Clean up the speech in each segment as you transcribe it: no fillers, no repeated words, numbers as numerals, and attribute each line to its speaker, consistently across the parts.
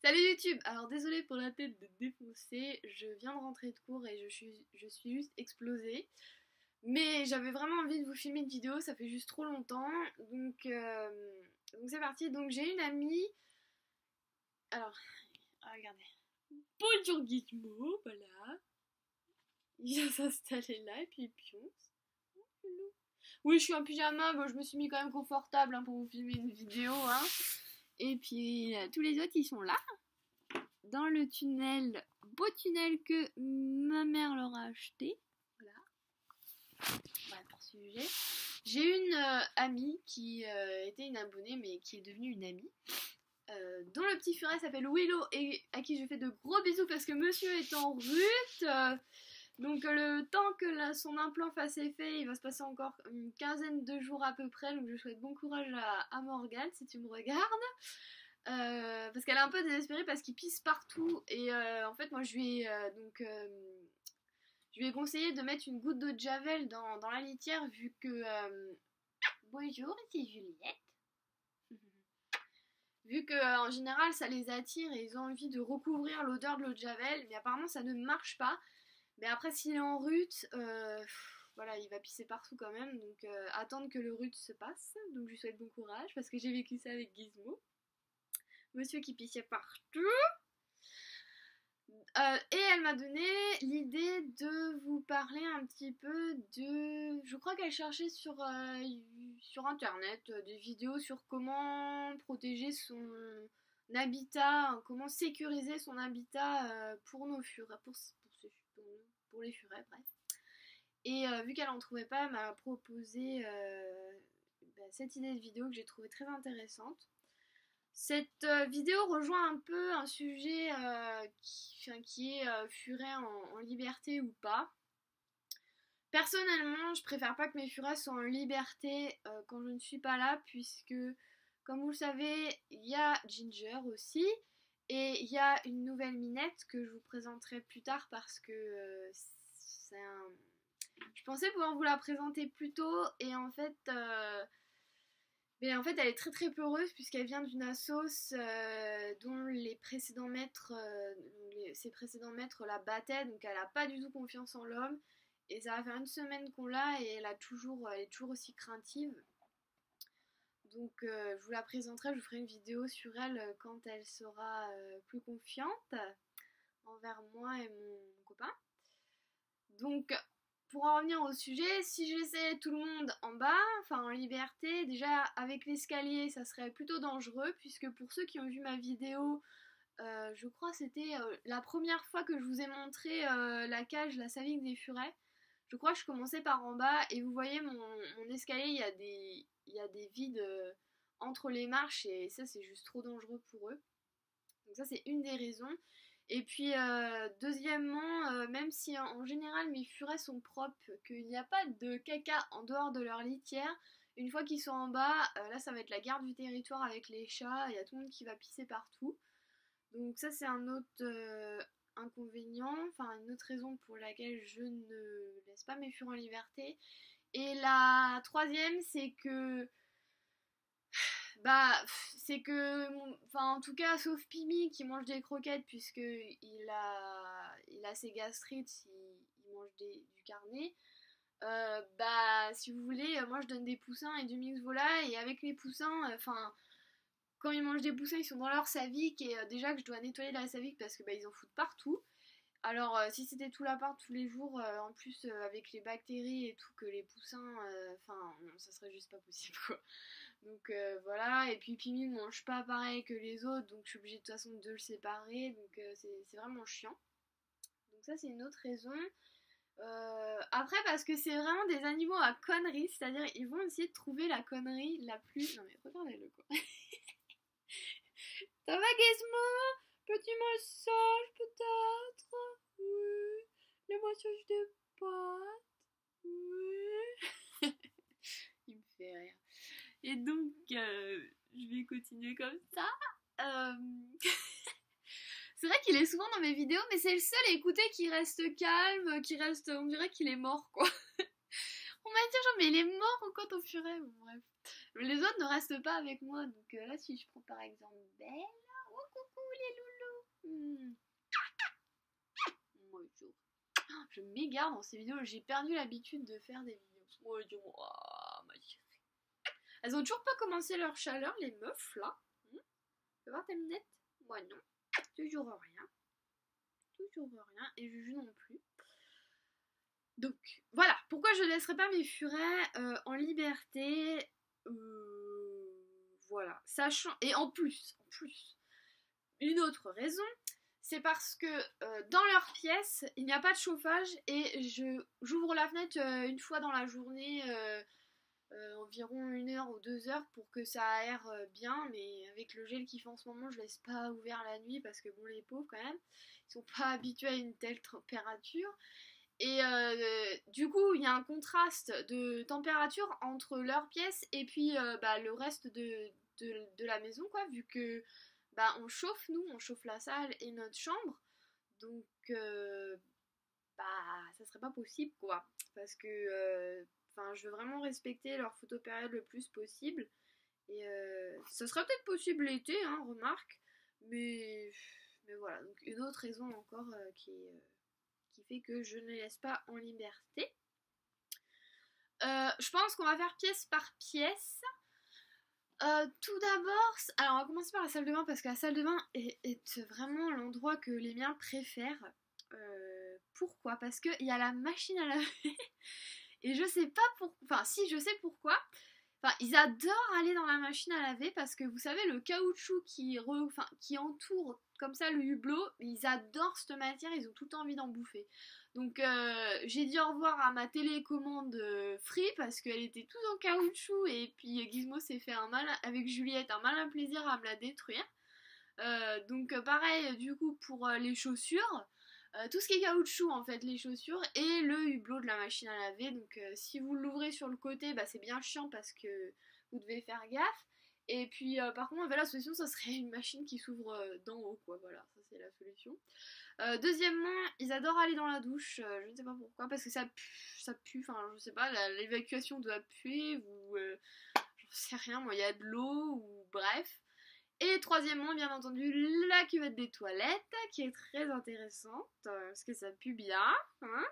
Speaker 1: Salut YouTube! Alors désolée pour la tête de défoncée, je viens de rentrer de cours et je suis juste explosée. Mais j'avais vraiment envie de vous filmer une vidéo, ça fait juste trop longtemps. Donc c'est parti. Donc j'ai une amie. Alors, regardez. Bonjour Gizmo, voilà. Il vient s'installer là et puis il pionce. Oui, je suis en pyjama, bon, je me suis mis quand même confortable hein, pour vous filmer une vidéo. Hein. Et puis tous les autres ils sont là. Dans le tunnel, beau tunnel que ma mère leur a acheté. Voilà. Voilà pour ce sujet. J'ai une amie qui était une abonnée mais qui est devenue une amie. Dont le petit furet s'appelle Willow et à qui je fais de gros bisous parce que monsieur est en rut. Donc le temps que son implant fasse effet, il va se passer encore une quinzaine de jours à peu près. Donc je souhaite bon courage à Morgane si tu me regardes. Parce qu'elle est un peu désespérée parce qu'il pisse partout et en fait moi je lui ai conseillé de mettre une goutte d'eau de javel dans la litière vu que bonjour c'est Juliette. Vu que en général ça les attire et ils ont envie de recouvrir l'odeur de l'eau de javel, mais apparemment ça ne marche pas. Mais après s'il est en rut, voilà, il va pisser partout quand même, donc attendre que le rut se passe. Donc je lui souhaite bon courage parce que j'ai vécu ça avec Gizmo. Monsieur qui pissait partout. Et elle m'a donné l'idée de vous parler un petit peu de... Je crois qu'elle cherchait sur internet des vidéos sur comment protéger son habitat, comment sécuriser son habitat pour nos furets, pour les furets, bref. Et vu qu'elle en trouvait pas, elle m'a proposé cette idée de vidéo que j'ai trouvée très intéressante. Cette vidéo rejoint un peu un sujet qui est furet en liberté ou pas. Personnellement, je préfère pas que mes furets soient en liberté quand je ne suis pas là, puisque, comme vous le savez, il y a Ginger aussi, et il y a une nouvelle minette que je vous présenterai plus tard parce que c'est un... Je pensais pouvoir vous la présenter plus tôt, et en fait... Mais en fait, elle est très très peureuse puisqu'elle vient d'une assos dont ses précédents maîtres la battaient, donc elle n'a pas du tout confiance en l'homme. Et ça va faire une semaine qu'on l'a et elle est toujours aussi craintive. Donc je vous la présenterai, je vous ferai une vidéo sur elle quand elle sera plus confiante envers moi et mon copain. Donc pour en revenir au sujet, si je laissais tout le monde en bas, enfin en liberté, déjà avec l'escalier ça serait plutôt dangereux puisque pour ceux qui ont vu ma vidéo, je crois que c'était la première fois que je vous ai montré la cage, la savique des furets. Je crois que je commençais par en bas et vous voyez mon escalier, il y a des vides entre les marches et ça c'est juste trop dangereux pour eux. Donc ça c'est une des raisons. Et puis deuxièmement, même si en général mes furets sont propres, qu'il n'y a pas de caca en dehors de leur litière, une fois qu'ils sont en bas, là ça va être la garde du territoire avec les chats, il y a tout le monde qui va pisser partout. Donc ça c'est un autre inconvénient, enfin une autre raison pour laquelle je ne laisse pas mes furets en liberté. Et la troisième c'est que bah, c'est que, enfin, en tout cas, sauf Pimi qui mange des croquettes puisque il a ses gastrites, il mange du carnet. Bah, si vous voulez, moi je donne des poussins et du mix volaille et avec les poussins, enfin, quand ils mangent des poussins, ils sont dans leur savique et déjà que je dois nettoyer la savique parce que bah ils en foutent partout. Alors si c'était tout l'appart tous les jours, en plus avec les bactéries et tout que les poussins, enfin, non, ça serait juste pas possible quoi. Donc voilà, et puis Pimi ne mange pas pareil que les autres, donc je suis obligée de toute façon de le séparer, donc c'est vraiment chiant. Donc ça c'est une autre raison. Après parce que c'est vraiment des animaux à conneries, c'est-à-dire ils vont essayer de trouver la connerie la plus... Non mais regardez-le quoi. Ça va Gizmo? Petit massage peut-être? Oui. Le massage des pattes? Oui. Il me fait rire. Et donc, je vais continuer comme ça. Euh, c'est vrai qu'il est souvent dans mes vidéos, mais c'est le seul à écouter qui reste calme, qui reste... On dirait qu'il est mort, quoi. On m'a dit genre, mais il est mort quand on furait. Bon, bref. Mais les autres ne restent pas avec moi. Donc là, si je prends par exemple Belle... Oh, coucou les loulous. Je m'égare dans ces vidéos, j'ai perdu l'habitude de faire des vidéos. Oh, dis-moi, ma chérie. Elles ont toujours pas commencé leur chaleur, les meufs, là. Tu veux voir tes lunettes? Moi non, toujours rien. Toujours rien, et Juju non plus. Donc, voilà, pourquoi je ne laisserai pas mes furets en liberté. Voilà, sachant... Et en plus, une autre raison, c'est parce que dans leur pièce, il n'y a pas de chauffage et j'ouvre la fenêtre une fois dans la journée, environ 1 heure ou 2 heures pour que ça aère bien, mais avec le gel qu'il fait en ce moment, je laisse pas ouvert la nuit parce que bon, les pauvres quand même, ils sont pas habitués à une telle température. Et du coup, il y a un contraste de température entre leur pièce et puis le reste de la maison, quoi, vu que on chauffe, nous, on chauffe la salle et notre chambre. Donc, ça serait pas possible, quoi. Parce que, je veux vraiment respecter leur photopériode le plus possible. Et ça serait peut-être possible l'été, hein, remarque. Mais voilà, donc une autre raison encore qui fait que je ne les laisse pas en liberté. Je pense qu'on va faire pièce par pièce. Tout d'abord, alors on va commencer par la salle de bain parce que la salle de bain est vraiment l'endroit que les miens préfèrent. Pourquoi? Parce qu'il y a la machine à laver et je sais pas pourquoi, enfin si je sais pourquoi. Enfin, ils adorent aller dans la machine à laver parce que vous savez le caoutchouc qui entoure comme ça le hublot, ils adorent cette matière, ils ont tout envie d'en bouffer. Donc j'ai dit au revoir à ma télécommande Free parce qu'elle était toute en caoutchouc et puis Gizmo s'est fait avec Juliette un malin plaisir à me la détruire. Donc pareil du coup pour les chaussures. Tout ce qui est caoutchouc en fait, les chaussures et le hublot de la machine à laver. Donc si vous l'ouvrez sur le côté, c'est bien chiant parce que vous devez faire gaffe. Et puis par contre, la solution, ça serait une machine qui s'ouvre d'en haut, quoi. Voilà, ça c'est la solution. Deuxièmement, ils adorent aller dans la douche. Je ne sais pas pourquoi, parce que ça pue. Enfin, je sais pas, l'évacuation doit puer ou j'en sais rien. Moi, il y a de l'eau ou bref. Et troisièmement, bien entendu, la cuvette des toilettes, qui est très intéressante, parce que ça pue bien, hein.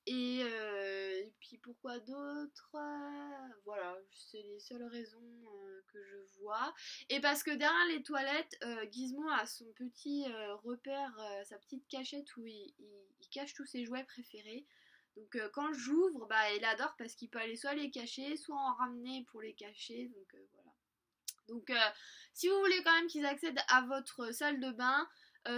Speaker 1: Et puis pourquoi d'autre? Voilà, c'est les seules raisons que je vois. Et parce que derrière les toilettes, Gizmo a son petit repère, sa petite cachette où il cache tous ses jouets préférés. Donc quand j'ouvre, il adore parce qu'il peut aller soit les cacher, soit en ramener pour les cacher. Donc voilà. Donc si vous voulez quand même qu'ils accèdent à votre salle de bain,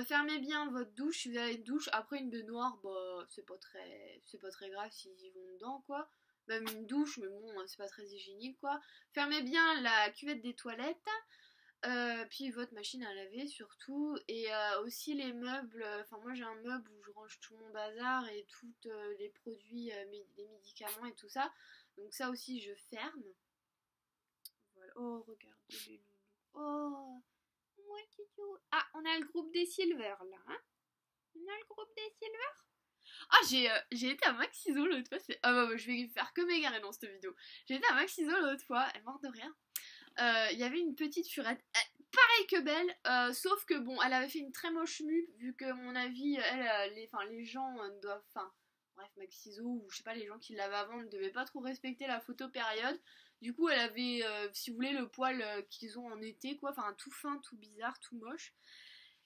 Speaker 1: fermez bien votre douche. Si vous avez une douche, après une baignoire, c'est pas très grave s'ils y vont dedans, quoi. Même une douche, mais bon, c'est pas très hygiénique, quoi. Fermez bien la cuvette des toilettes, puis votre machine à laver surtout, et aussi les meubles. Enfin, moi j'ai un meuble où je range tout mon bazar et tous les produits, les médicaments et tout ça. Donc ça aussi je ferme. Voilà. Oh, regardez les loulous. Oh, moi qui tout. Ah, on a le groupe des Silver là, hein. On a le groupe des Silver. Ah, j'ai été à Max Iso l'autre fois. Je vais faire que m'égarer dans cette vidéo. J'ai été à Max Iso l'autre fois, elle est morte de rire. Il y avait une petite furette, pareille que belle, sauf que bon, elle avait fait une très moche mue, vu que à mon avis, les gens doivent. Enfin, bref, Max Iso, ou je sais pas, les gens qui l'avaient avant ne devaient pas trop respecter la photo période. Du coup, elle avait, si vous voulez, le poil qu'ils ont en été, quoi. Enfin, tout fin, tout bizarre, tout moche.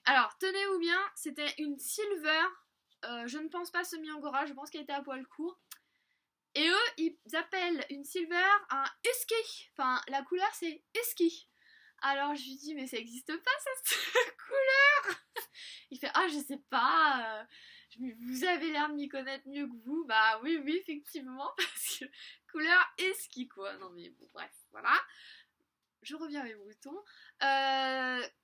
Speaker 1: Alors, tenez-vous bien, c'était une silver. Je ne pense pas semi-angora, je pense qu'elle était à poil court. Et eux, ils appellent une silver un husky. Enfin, la couleur, c'est husky. Alors, je lui dis, mais ça existe pas, cette couleur. Il fait, ah, je sais pas. Vous avez l'air de m'y connaître mieux que vous. Bah oui, effectivement, parce que couleur husky, quoi. Non, mais bon, bref, voilà. Je reviens à mes moutons.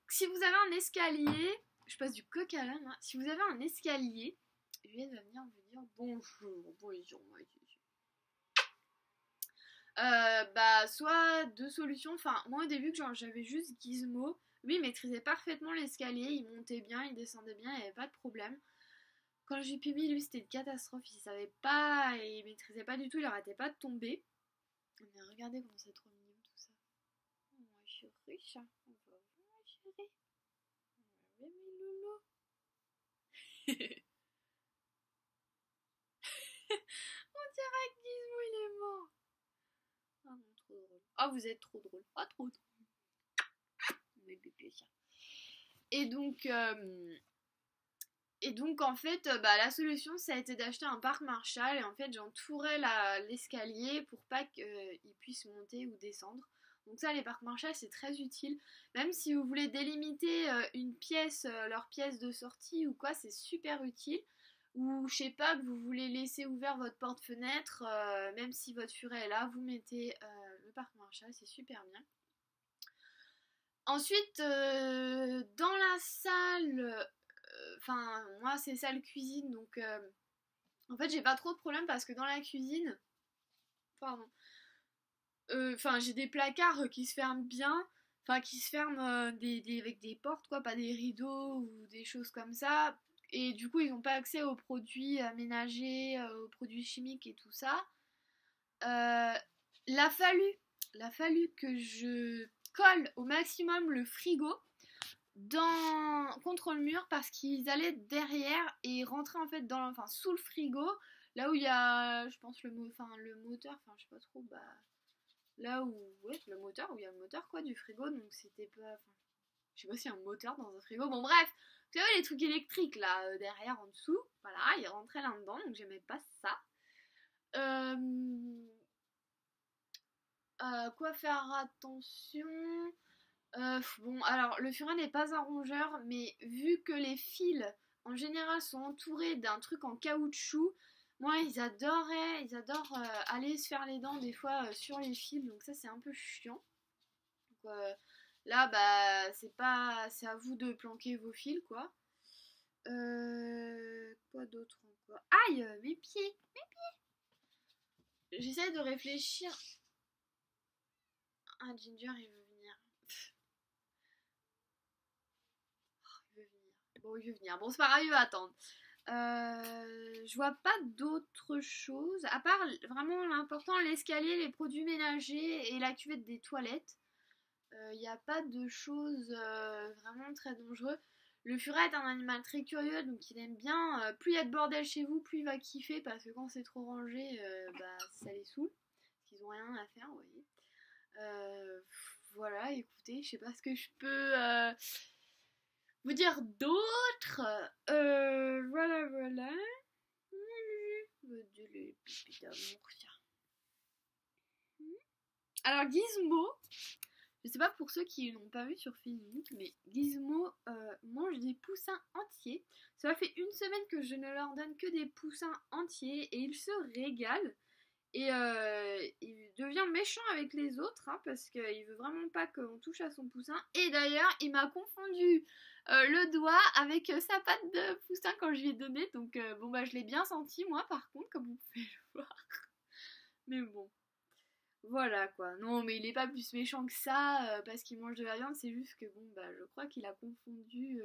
Speaker 1: Si vous avez un escalier, je passe du coq à l'âne, hein. Si vous avez un escalier, Juliette va venir vous dire bonjour, soit deux solutions. Enfin, moi au début, j'avais juste Gizmo. Lui, il maîtrisait parfaitement l'escalier, il montait bien, il descendait bien, il n'y avait pas de problème. Quand j'ai Pimi, lui, c'était une catastrophe. Il savait pas, il maîtrisait pas du tout, il arrêtait pas de tomber. Mais regardez comment c'est trop mignon tout ça. Oh, moi, je suis riche. On va voir, chérie. On va voir mes loulous. Oh, vous êtes trop drôle. Oh, trop drôle. Mes bébés, ça. Et donc, en fait, la solution, ça a été d'acheter un parc Marshall. Et en fait, j'entourais l'escalier pour pas qu'ils puissent monter ou descendre. Donc ça, les parcs Marshall, c'est très utile. Même si vous voulez délimiter une pièce, leur pièce de sortie ou quoi, c'est super utile. Ou je sais pas, que vous voulez laisser ouvert votre porte-fenêtre, même si votre furet est là, vous mettez le parc Marshall, c'est super bien. Ensuite, dans la salle, enfin, moi c'est salle cuisine, donc en fait j'ai pas trop de problème parce que dans la cuisine, pardon, enfin j'ai des placards qui se ferment bien, enfin qui se ferment avec des portes quoi, pas des rideaux ou des choses comme ça. Et du coup ils n'ont pas accès aux produits ménagers, aux produits chimiques et tout ça. Il a fallu que je colle au maximum le frigo contre le mur parce qu'ils allaient derrière et rentraient en fait sous le frigo, là où il y a, je pense, le moteur, enfin je sais pas trop, là où, ouais, le moteur, où il y a le moteur quoi du frigo, donc c'était pas, enfin, je sais pas s'il y a un moteur dans un frigo, bon bref, vous savez les trucs électriques là, derrière en dessous, voilà, ils rentraient là-dedans, donc j'aimais pas ça. Quoi faire attention? Bon, alors le furet n'est pas un rongeur, mais vu que les fils en général sont entourés d'un truc en caoutchouc, moi ils adorent aller se faire les dents des fois sur les fils, donc ça c'est un peu chiant. Donc, là, c'est à vous de planquer vos fils quoi. Quoi d'autre encore? Aïe, mes pieds! J'essaie de réfléchir. Ah, Ginger, il veut venir. Il veut venir. Bon, il veut venir. Bon, c'est pas grave, il va attendre. Je vois pas d'autres choses. À part vraiment l'important, l'escalier, les produits ménagers et la cuvette des toilettes. Il n'y a pas de choses vraiment très dangereuses. Le furet est un animal très curieux, donc il aime bien. Plus il y a de bordel chez vous, plus il va kiffer parce que quand c'est trop rangé, ça les saoule. Parce qu'ils ont rien à faire, vous voyez. Voilà, écoutez, je sais pas ce que je peux vous dire d'autre. Voilà. Alors Gizmo, je sais pas pour ceux qui n'ont pas vu sur Facebook, mais Gizmo mange des poussins entiers. Ça fait une semaine que je ne leur donne que des poussins entiers et il se régale. Et il devient méchant avec les autres parce qu'il veut vraiment pas qu'on touche à son poussin. Et d'ailleurs, il m'a confondu le doigt avec sa patte de poussin quand je lui ai donné. Donc je l'ai bien senti moi par contre, comme vous pouvez le voir. Mais bon, voilà quoi. Non, mais il est pas plus méchant que ça parce qu'il mange de la viande. C'est juste que je crois qu'il a confondu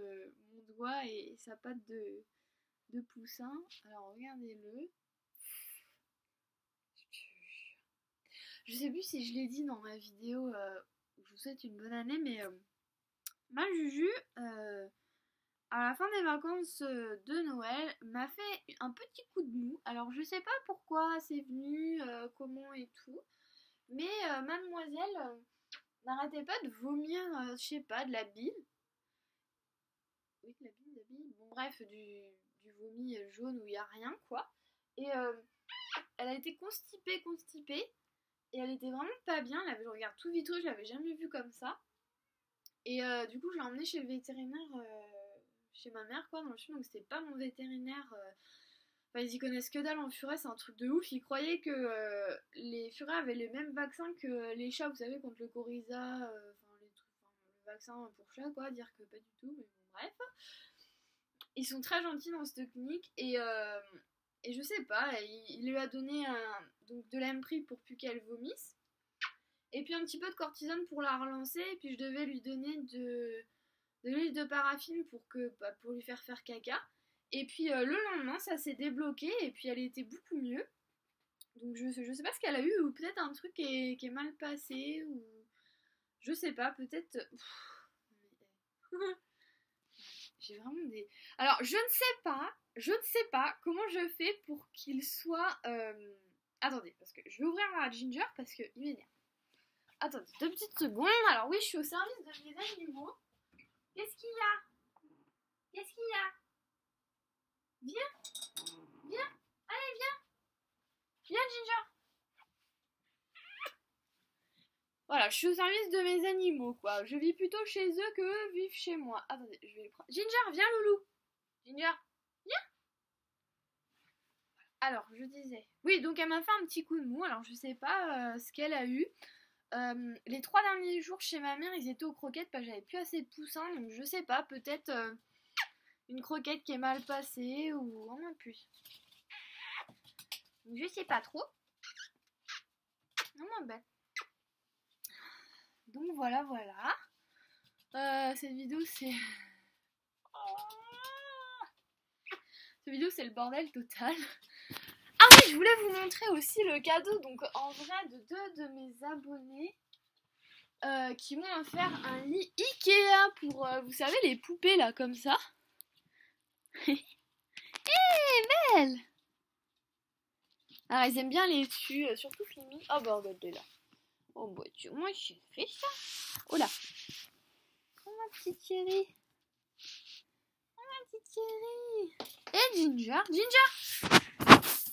Speaker 1: mon doigt et sa patte de poussin. Alors regardez-le. Je sais plus si je l'ai dit dans ma vidéo où je vous souhaite une bonne année, mais ma Juju, à la fin des vacances de Noël, m'a fait un petit coup de mou. Alors je sais pas pourquoi c'est venu, comment et tout, mais mademoiselle n'arrêtait pas de vomir, je sais pas, de la bile. Oui, de la bile. Bon bref, du vomi jaune où il n'y a rien quoi. Et elle a été constipée. Et elle était vraiment pas bien, elle avait le regard tout vitreux, je l'avais jamais vue comme ça. Et du coup, je l'ai emmenée chez le vétérinaire, chez ma mère, quoi, dans le sud, donc c'était pas mon vétérinaire. Enfin, ils y connaissent que dalle en furet, c'est un truc de ouf. Ils croyaient que les furets avaient les mêmes vaccins que les chats, vous savez, contre le coryza, le vaccin pour chat, quoi, dire que pas du tout, mais bon, bref. Ils sont très gentils dans cette clinique et je sais pas, il lui a donné donc de l'Empril pour plus qu'elle vomisse. Et puis un petit peu de cortisone pour la relancer. Et puis je devais lui donner de l'huile de paraffine pour lui faire caca. Et puis le lendemain, ça s'est débloqué. Et puis elle était beaucoup mieux. Donc je sais pas ce qu'elle a eu. Ou peut-être un truc qui est mal passé. Ou je sais pas, peut-être... J'ai vraiment des... Alors je ne sais pas comment je fais pour qu'il soit... Attendez, parce que je vais ouvrir à Ginger parce qu'il m'énerve. attendez, 2 petites secondes. Alors oui, je suis au service de mes animaux. Qu'est-ce qu'il y a? Qu'est-ce qu'il y a? Viens, viens, allez, viens. Viens, Ginger. Voilà, je suis au service de mes animaux, quoi. Je vis plutôt chez eux que eux vivent chez moi. Attendez, je vais les prendre. Ginger, viens, loulou. Ginger, viens. Alors, je disais. Oui, donc elle m'a fait un petit coup de mou. Alors, je sais pas ce qu'elle a eu. Les 3 derniers jours chez ma mère, ils étaient aux croquettes parce que j'avais plus assez de poussins. Donc, je sais pas, peut-être une croquette qui est mal passée ou en moins plus. Donc, je sais pas trop. Non, moins belle. Donc voilà, voilà. Cette vidéo c'est... Cette vidéo c'est le bordel total. Ah oui, je voulais vous montrer aussi le cadeau. Donc en vrai de 2 de mes abonnés qui m'ont offert un lit Ikea pour, vous savez, les poupées là comme ça. Hé, belle. Alors ils aiment bien les tues, surtout Fimi. Oh bah regardez là. Oh bah tu, moi j'ai fait ça. Oh là. Oh ma petite chérie. Oh ma petite chérie. Et Ginger. Ginger.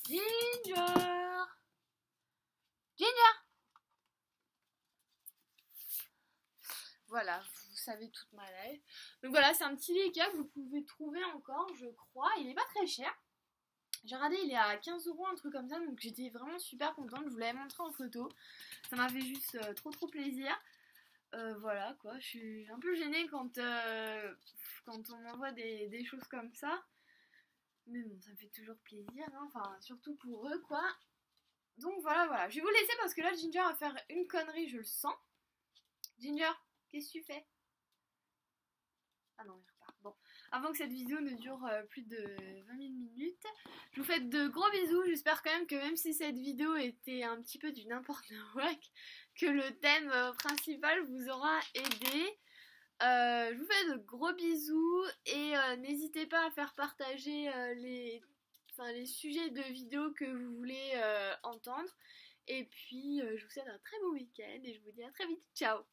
Speaker 1: Ginger. Ginger. Voilà, vous savez toute ma life. Donc voilà, c'est un petit Ikea que vous pouvez trouver encore, je crois. Il est pas très cher. J'ai regardé, il est à 15 €, un truc comme ça. Donc j'étais vraiment super contente. Je vous l'avais montré en photo. Ça m'a fait juste trop plaisir. Voilà quoi, je suis un peu gênée quand on m'envoie des choses comme ça. Mais bon, ça me fait toujours plaisir, hein. Enfin, surtout pour eux quoi. Donc voilà. Je vais vous laisser parce que là, Ginger va faire une connerie, je le sens. Ginger, qu'est-ce que tu fais? Ah non, il repart. Bon, avant que cette vidéo ne dure plus de 20 000 minutes, je vous fais de gros bisous. J'espère quand même que même si cette vidéo était un petit peu du n'importe quoi, que le thème principal vous aura aidé. Je vous fais de gros bisous et n'hésitez pas à faire partager les sujets de vidéos que vous voulez entendre. Et puis je vous souhaite un très bon week-end et je vous dis à très vite. Ciao!